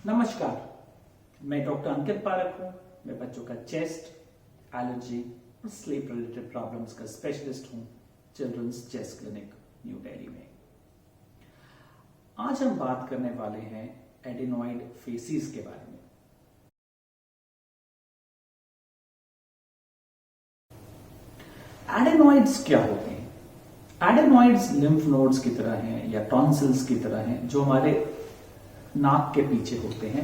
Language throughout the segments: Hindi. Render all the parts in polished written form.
नमस्कार, मैं डॉक्टर अंकित पारक हूं। मैं बच्चों का चेस्ट, एलर्जी और स्लीप रिलेटेड प्रॉब्लम्स का स्पेशलिस्ट हूं children's chest clinic, New Delhi में। आज हम बात करने वाले हैं एडेनॉइड फेसिस के बारे में। एडेनॉइड्स क्या होते हैं? एडेनॉइड्स लिम्फ नोड्स की तरह हैं या टॉन्सिल्स की तरह हैं जो हमारे नाक के पीछे होते हैं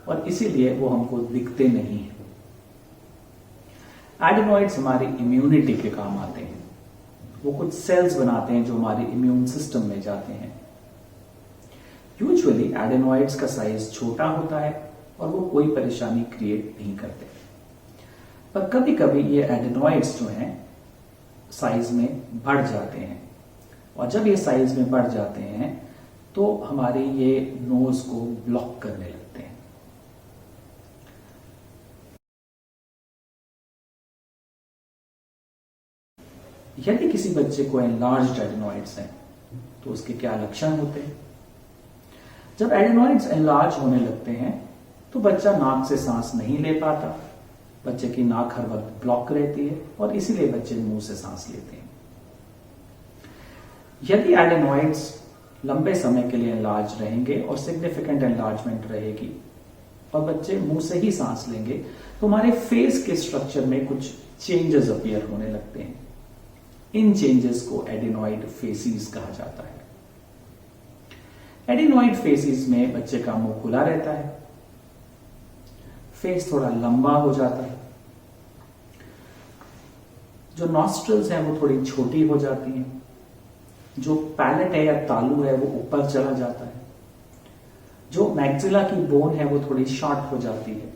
और इसीलिए वो हमको दिखते नहीं हैं। एडेनॉइड्स हमारी इम्यूनिटी के काम आते हैं। वो कुछ सेल्स बनाते हैं जो हमारे इम्यून सिस्टम में जाते हैं। यूजुअली एडेनॉइड्स का साइज छोटा होता है और वो कोई परेशानी क्रिएट नहीं करते, पर कभी कभी ये एडेनॉइड्स जो हैं साइज में बढ़ जाते हैं और जब ये साइज में बढ़ जाते हैं तो हमारी ये नोज को ब्लॉक करने लगते हैं। यदि किसी बच्चे को एनलार्ज्ड एडेनॉइड्स हैं तो उसके क्या लक्षण होते हैं? जब एडेनॉइड्स एनलार्ज होने लगते हैं तो बच्चा नाक से सांस नहीं ले पाता, बच्चे की नाक हर वक्त ब्लॉक रहती है और इसीलिए बच्चे मुंह से सांस लेते हैं। यदि एडेनॉइड्स लंबे समय के लिए एनलार्ज रहेंगे और सिग्निफिकेंट एनलार्जमेंट रहेगी और बच्चे मुंह से ही सांस लेंगे तो हमारे फेस के स्ट्रक्चर में कुछ चेंजेस अपीयर होने लगते हैं। इन चेंजेस को एडेनॉइड फेसिस कहा जाता है। एडेनॉइड फेसिस में बच्चे का मुंह खुला रहता है, फेस थोड़ा लंबा हो जाता है, जो नॉस्ट्रल्स हैं वो थोड़ी छोटी हो जाती हैं, जो पैलेट है या तालू है वो ऊपर चला जाता है, जो मैक्सिला की बोन है वो थोड़ी शॉर्ट हो जाती है।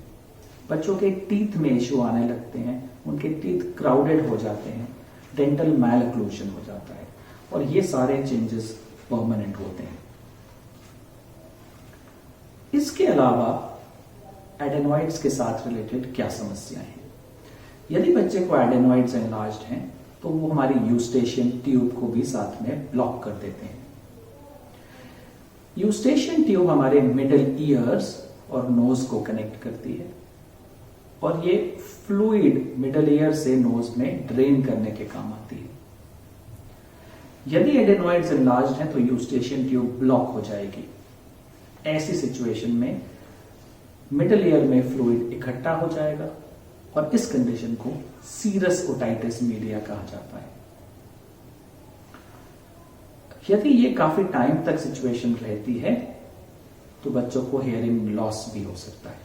बच्चों के टीथ में इश्यू आने लगते हैं, उनके टीथ क्राउडेड हो जाते हैं, डेंटल मैलक्लूजन हो जाता है और ये सारे चेंजेस परमानेंट होते हैं। इसके अलावा एडेनॉइड्स के साथ रिलेटेड क्या समस्याएं हैं? यदि बच्चे को एडेनॉइड्स एनलार्ज्ड हैं तो वो हमारी यूस्टेशियन ट्यूब को भी साथ में ब्लॉक कर देते हैं। यूस्टेशियन ट्यूब हमारे मिडिल ईयर्स और नोज को कनेक्ट करती है और ये फ्लूइड मिडिल ईयर से नोज में ड्रेन करने के काम आती है। यदि एडेनॉइड्स एनलार्ज्ड हैं तो यूस्टेशियन ट्यूब ब्लॉक हो जाएगी। ऐसी सिचुएशन में मिडिल ईयर में फ्लूइड इकट्ठा हो जाएगा और इस कंडीशन को सीरस ओटाइटिस मीडिया कहा जाता है। यदि ये काफी टाइम तक सिचुएशन रहती है तो बच्चों को हियरिंग लॉस भी हो सकता है।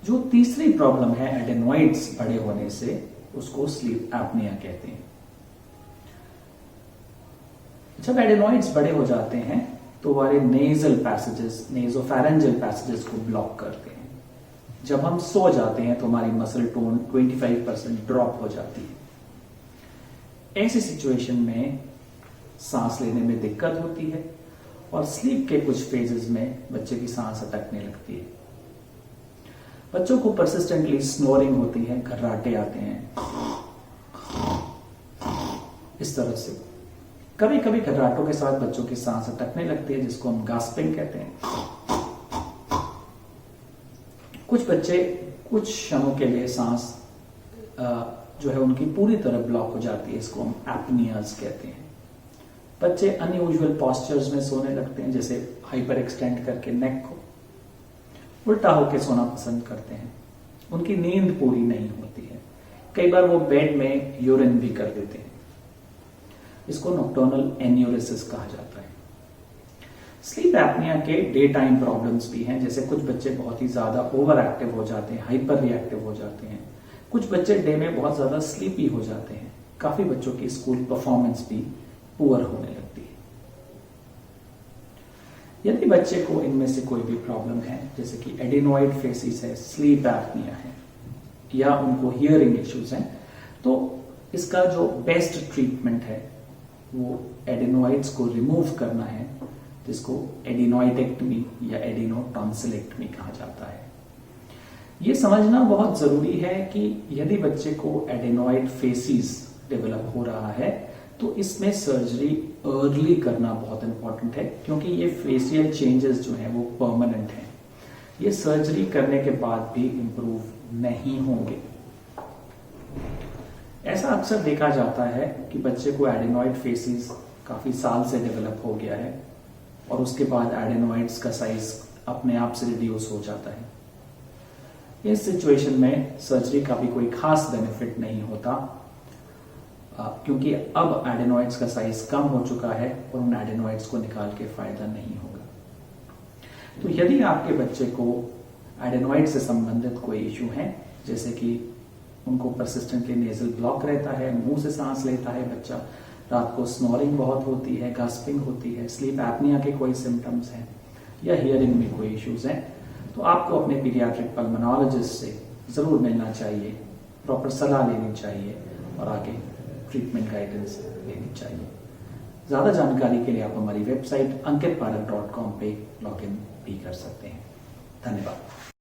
जो तीसरी प्रॉब्लम है एडेनॉइड्स बड़े होने से, उसको स्लीप एपनिया कहते हैं। जब एडेनॉइड्स बड़े हो जाते हैं तो हमारे नेजल पैसेजेस, नेजोफैरेंजियल पैसेजेस को ब्लॉक करते हैं। जब हम सो जाते हैं तो हमारी मसल टोन 25% ड्रॉप हो जाती है। ऐसी सिचुएशन में सांस लेने में दिक्कत होती है और स्लीप के कुछ फेजेस में बच्चे की सांस अटकने लगती है। बच्चों को परसिस्टेंटली स्नोरिंग होती है, घर्राटे आते हैं इस तरह से। कभी कभी घर्राटों के साथ बच्चों की सांस अटकने लगती है जिसको हम गास्पिंग कहते हैं। कुछ बच्चे कुछ क्षणों के लिए सांस जो है उनकी पूरी तरह ब्लॉक हो जाती है, इसको हम एपनियाज कहते हैं। बच्चे अनयूजुअल पॉस्चर्स में सोने लगते हैं, जैसे हाइपर एक्सटेंड करके नेक को उल्टा होकर सोना पसंद करते हैं। उनकी नींद पूरी नहीं होती है, कई बार वो बेड में यूरिन भी कर देते हैं। इसको नॉक्टर्नल एन्यूरिसिस कहा जाता है। स्लीप एपनिया के डे टाइम प्रॉब्लम्स भी हैं, जैसे कुछ बच्चे बहुत ही ज्यादा ओवर एक्टिव हो जाते हैं, हाइपर रिएक्टिव हो जाते हैं। कुछ बच्चे डे में बहुत ज्यादा स्लीपी हो जाते हैं। काफी बच्चों की स्कूल परफॉर्मेंस भी पुअर होने लगती है। यदि बच्चे को इनमें से कोई भी प्रॉब्लम है, जैसे कि एडेनॉइड फेसिस है, स्लीप एपनिया है या उनको हियरिंग इश्यूज हैं, तो इसका जो बेस्ट ट्रीटमेंट है वो एडेनॉइड्स को रिमूव करना है, जिसको एडेनॉइडेक्टमी या एडेनोटॉन्सिलेक्टमी कहा जाता है। ये समझना बहुत जरूरी है कि यदि बच्चे को एडेनॉइड फेसिस डेवलप हो रहा है तो इसमें सर्जरी अर्ली करना बहुत इंपॉर्टेंट है, क्योंकि ये फेशियल चेंजेस जो हैं वो परमानेंट हैं। ये सर्जरी करने के बाद भी इंप्रूव नहीं होंगे। ऐसा अक्सर देखा जाता है कि बच्चे को एडेनॉइड फेसिस काफी साल से डेवलप हो गया है और उसके बाद एडेनॉइड्स का साइज अपने आप से रिड्यूस हो जाता है। इस सिचुएशन में सर्जरी का भी कोई खास बेनिफिट नहीं होता, क्योंकि अब एडेनॉइड्स का साइज कम हो चुका है और उन एडेनॉइड्स को निकाल के फायदा नहीं होगा। तो यदि आपके बच्चे को एडेनॉइड से संबंधित कोई इश्यू है, जैसे कि उनको परसिस्टेंटली नेजल ब्लॉक रहता है, मुंह से सांस लेता है बच्चा, रात को स्नोरिंग बहुत होती है, गास्पिंग होती है, स्लीप एपनिया के कोई सिम्टम्स हैं या हियरिंग में कोई इश्यूज हैं, तो आपको अपने पीडियाट्रिक पल्मोनोलॉजिस्ट से जरूर मिलना चाहिए, प्रॉपर सलाह लेनी चाहिए और आगे ट्रीटमेंट गाइडेंस लेनी चाहिए। ज्यादा जानकारी के लिए आप हमारी वेबसाइट ankitpadak.com पे लॉगिन भी कर सकते हैं। धन्यवाद।